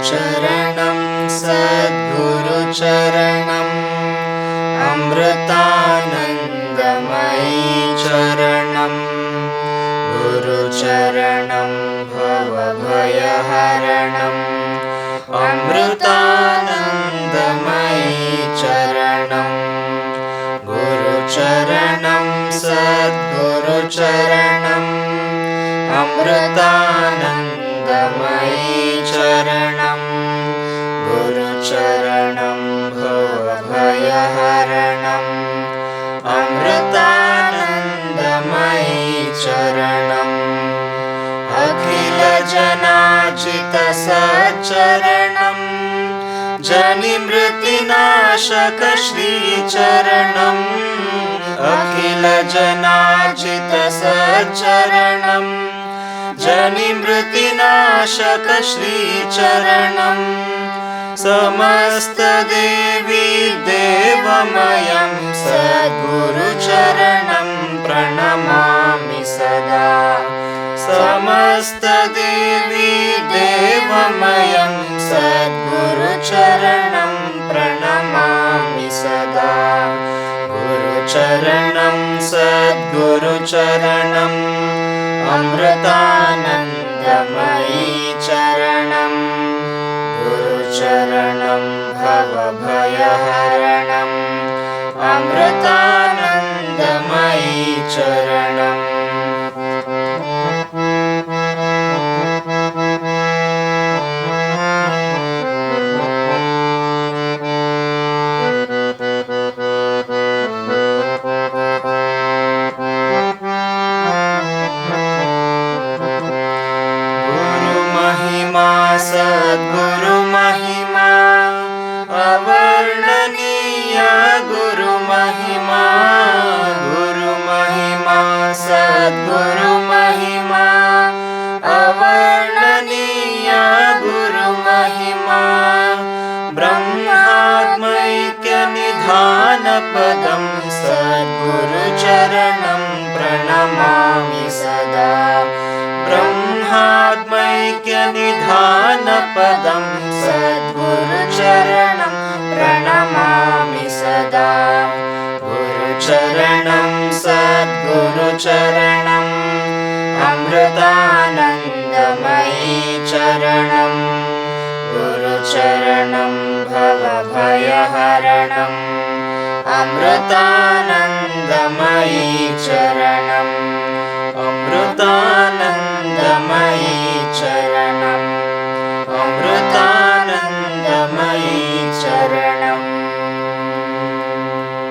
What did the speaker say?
चरणं सद्गुरुचरणम् अमृतानन्दमयी चरणं गुरुचरणं भवभयहरणम् अमृतानन्दमयी चरणं गुरुचरणं सद्गुरुचरणम् अमृतानन्दमयी चरणं गुरुचरणं भवभयहरणम् अमृतानन्दमयी चरणम् अखिलजनाजितसच्चरणम् जनिमृत्युनाशकश्रीचरणम् अखिलजनाजितसच्चरणम् जनिमृत्युनाशकश्रीचरणम् समस्तदेवी देवमयं सद्गुरुचरणं प्रणमामि सदा समस्तदेवी देवमयं सद्गुरुचरणं प्रणमामि सदा गुरुचरणं सद्गुरुचरणम् अमृतानन्दमयी चरणं गुरुचरणं भवभयहरणम् अमृतानन्दमयी चरणम् सद्गुरु महिमा अवर्णनीय गुरु महिमा सद्गुरु महिमा अवर्णनीय गुरु महिमा ब्रह्मात्मैक्यनिधानपदं सद्गुरुचरणं प्रणमामि सदा ब्रह्मात्मैक्यनिधानपदं सद्गुरुचरणं प्रणमामि सदा गुरुचरणं सद्गुरुचरणम् अमृतानन्दमयी चरणं गुरुचरणं भवभयहरणम् अमृतानन्दमयी चरणम् अमृतानन्दमयी चरणम् अमृतानन्दमयी